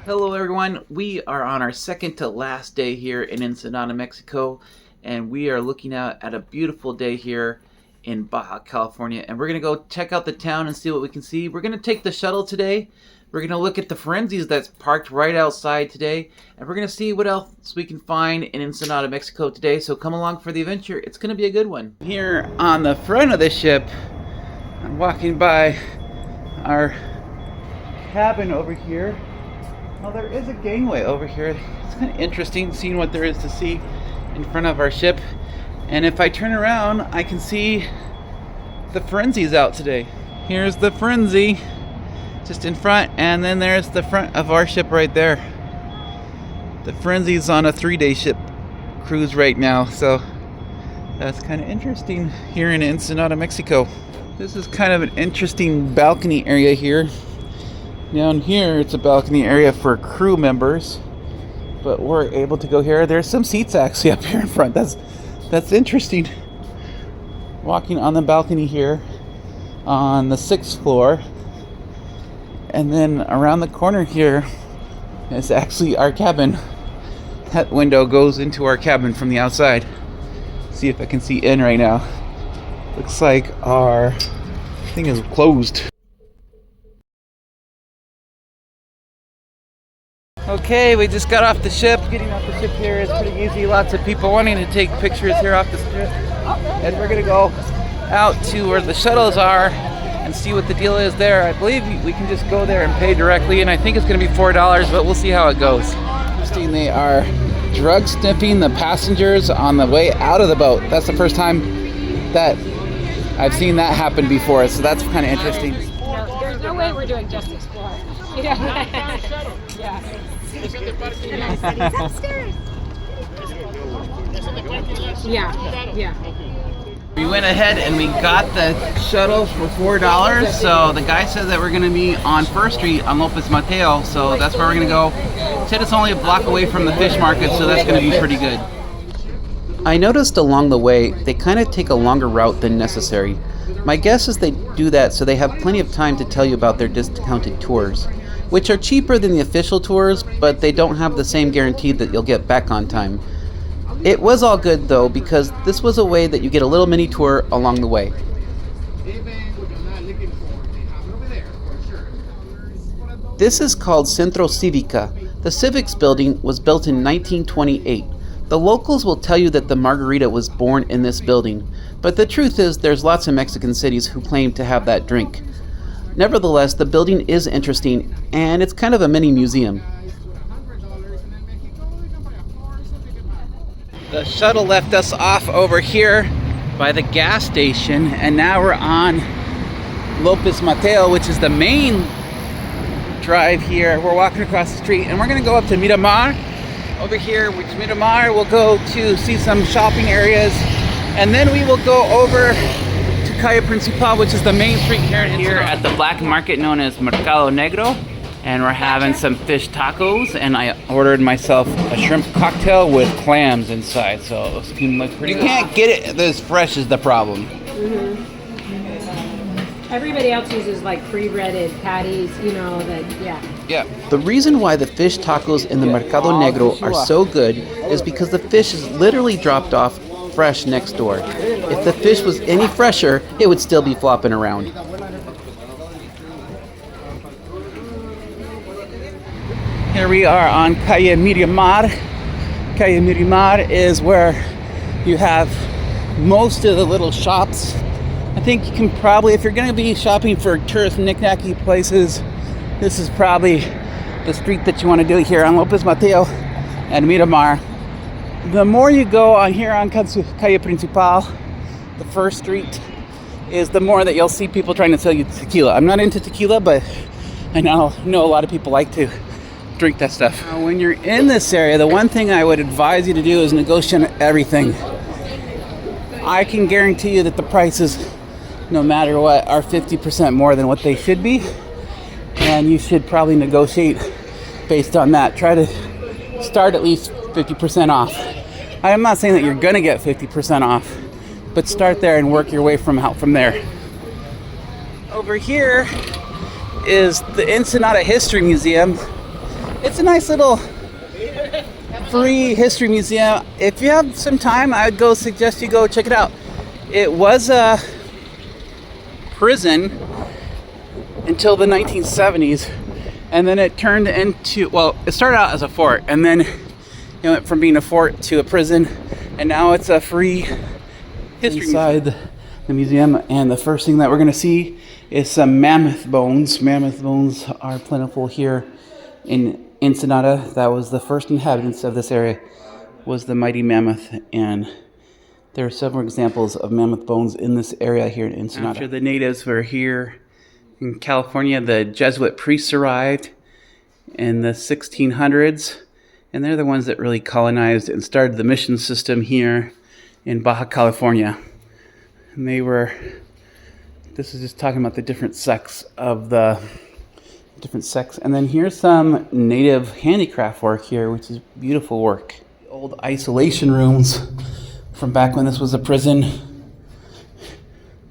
Hello everyone, we are on our second to last day here in Ensenada, Mexico, and we are looking out at a beautiful day here in Baja California, and we're going to go check out the town and see what we can see. We're going to take the shuttle today. We're going to look at the Frenzies that's parked right outside today, and we're going to see what else we can find in Ensenada, Mexico today, so come along for the adventure. It's going to be a good one. Here on the front of the ship, I'm walking by our cabin over here. Well, there is a gangway over here. It's kind of interesting seeing what there is to see in front of our ship. And if I turn around, I can see the Frenzies out today. Here's the Frenzy just in front, and then there's the front of our ship right there. The Frenzy's on a 3-day ship cruise right now, so that's kind of interesting here in Ensenada, Mexico. This is kind of an interesting balcony area here. Down here, it's a balcony area for crew members, but we're able to go here. There's some seats actually up here in front. That's interesting. Walking on the balcony here on the 6th floor, and then around the corner here is actually our cabin. That window goes into our cabin from the outside. See if I can see in right now. Looks like our thing is closed. Okay, we just got off the ship. Getting off the ship here is pretty easy. Lots of people wanting to take pictures here off the ship. And we're gonna go out to where the shuttles are and see what the deal is there. I believe we can just go there and pay directly, and I think it's gonna be $4, but we'll see how it goes. Interesting, they are drug sniffing the passengers on the way out of the boat. That's the first time that I've seen that happen before, so that's kind of interesting. No, there's no way we're doing just explore. Yeah. Yeah. Yeah. We went ahead and we got the shuttle for $4. So the guy says that we're going to be on First Street on Lopez Mateo, so that's where we're going to go. Said it's only a block away from the fish market, so that's going to be pretty good. I noticed along the way they kind of take a longer route than necessary. My guess is they do that so they have plenty of time to tell you about their discounted tours, which are cheaper than the official tours, but they don't have the same guarantee that you'll get back on time. It was all good though, because this was a way that you get a little mini tour along the way. This is called Centro Civica. The Civics building was built in 1928. The locals will tell you that the margarita was born in this building, but the truth is there's lots of Mexican cities who claim to have that drink. Nevertheless, the building is interesting, and it's kind of a mini museum. The shuttle left us off over here by the gas station, and now we're on Lopez Mateo, which is the main drive here. We're walking across the street, and we're going to go up to Miramar. Over here, which Miramar, we'll go to see some shopping areas, and then we will go over to Calle Principal, which is the main street here at the black market known as Mercado Negro, and we're having some fish tacos, and I ordered myself a shrimp cocktail with clams inside, so it's gonna look pretty good. You can't get it this fresh is the problem. Mm-hmm. Everybody else uses like pre-breaded patties, you know, Yeah. The reason why the fish tacos in the Mercado Negro are so good is because the fish is literally dropped off fresh next door. If the fish was any fresher, it would still be flopping around. Here we are on Calle Miramar. Calle Miramar is where you have most of the little shops. I think you can probably, if you're going to be shopping for tourist knick-knacky places, this is probably the street that you want to do here on Lopez Mateo and Miramar. The more you go on here on Calle Principal, the first street, is the more that you'll see people trying to sell you tequila. I'm not into tequila, but I know a lot of people like to drink that stuff. When you're in this area, the one thing I would advise you to do is negotiate everything. I can guarantee you that the prices, no matter what, are 50% more than what they should be, and you should probably negotiate based on that. Try to start at least 50% off. I'm not saying that you're gonna get 50% off, but start there and work your way from there. Over here is the Ensenada History Museum, It's a nice little free history museum. If you have some time, I would suggest you go check it out. It was a prison until the 1970s, and then it turned into, well, it started out as a fort, and then it went from being a fort to a prison, and now it's a free history inside the museum. And the first thing that we're going to see is some mammoth bones. Mammoth bones are plentiful here in Ensenada. That was the first inhabitants of this area, was the mighty mammoth, and there are several examples of mammoth bones in this area here in Ensenada. After the natives were here in California, the Jesuit priests arrived in the 1600s, and they're the ones that really colonized and started the mission system here in Baja California. And this is just talking about the different sects. And then here's some native handicraft work here, which is beautiful work. Old isolation rooms from back when this was a prison.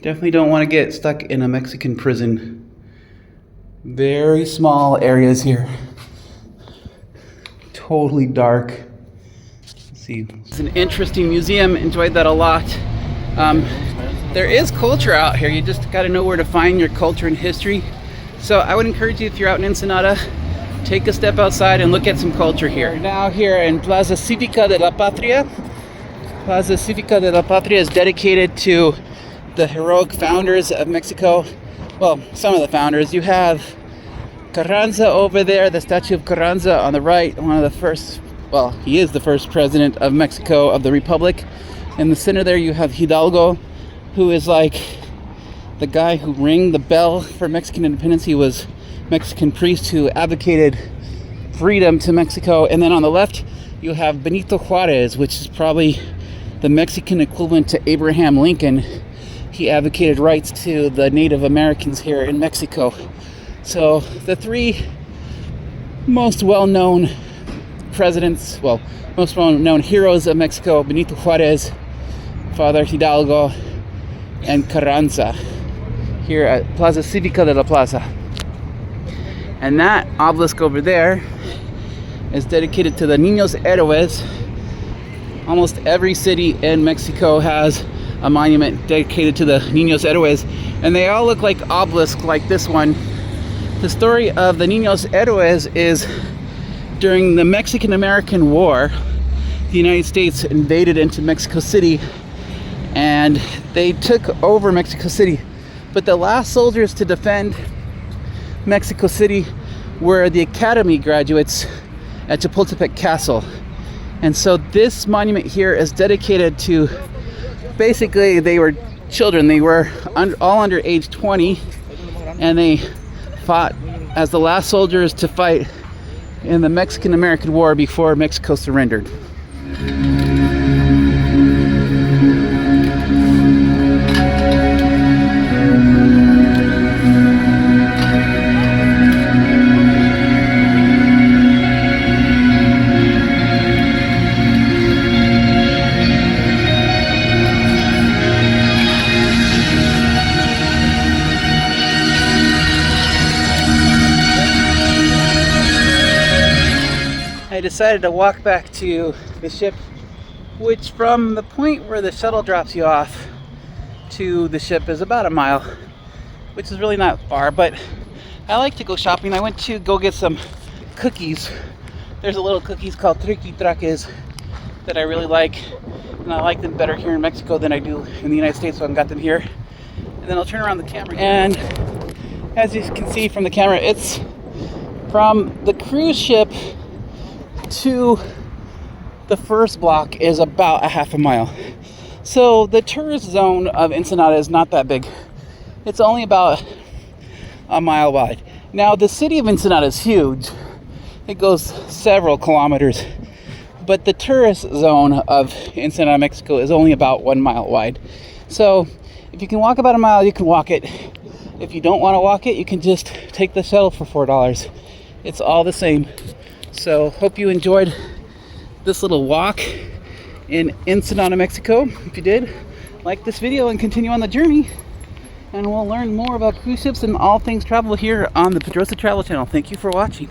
Definitely don't want to get stuck in a Mexican prison. Very small areas here. Totally dark. Let's see. It's an interesting museum. Enjoyed that a lot. There is culture out here. You just got to know where to find your culture and history. So I would encourage you, if you're out in Ensenada, take a step outside and look at some culture here. We're now here in Plaza Civica de la Patria. Plaza Civica de la Patria is dedicated to the heroic founders of Mexico. Well, some of the founders. You have Carranza over there, the statue of Carranza on the right, one of the first, well, he is the first president of Mexico, of the Republic. In the center there you have Hidalgo, who is like the guy who rang the bell for Mexican independence. He was a Mexican priest who advocated freedom to Mexico. And then on the left, you have Benito Juarez, which is probably the Mexican equivalent to Abraham Lincoln. He advocated rights to the Native Americans here in Mexico. So the three most well-known presidents, well, most well-known heroes of Mexico: Benito Juarez, Father Hidalgo, and Carranza, here at Plaza Civica de la Plaza. And that obelisk over there is dedicated to the Niños Héroes. Almost every city in Mexico has a monument dedicated to the Niños Héroes, and they all look like obelisks like this one. The story of the Niños Héroes is during the Mexican-American War, the United States invaded into Mexico City, and they took over Mexico City. But the last soldiers to defend Mexico City were the academy graduates at Chapultepec Castle. And so this monument here is dedicated to, basically, they were children. They were all under age 20, and they fought as the last soldiers to fight in the Mexican-American War before Mexico surrendered. I decided to walk back to the ship, which from the point where the shuttle drops you off to the ship is about a mile, which is really not far, but I like to go shopping. I went to go get some cookies. There's a little cookies called triqui-traques that I really like, and I like them better here in Mexico than I do in the United States, so I got them here. And then I'll turn around the camera, and as you can see from the camera, it's from the cruise ship to the first block is about a half a mile. So the tourist zone of Ensenada is not that big. It's only about a mile wide. Now the city of Ensenada is huge. It goes several kilometers, but the tourist zone of Ensenada, Mexico is only about 1 mile wide. So if you can walk about a mile, you can walk it. If you don't want to walk it, you can just take the shuttle for $4. It's all the same. So hope you enjoyed this little walk in Ensenada, Mexico. If you did, like this video and continue on the journey, and we'll learn more about cruise ships and all things travel here on the Pedroza Travel Channel. Thank you for watching.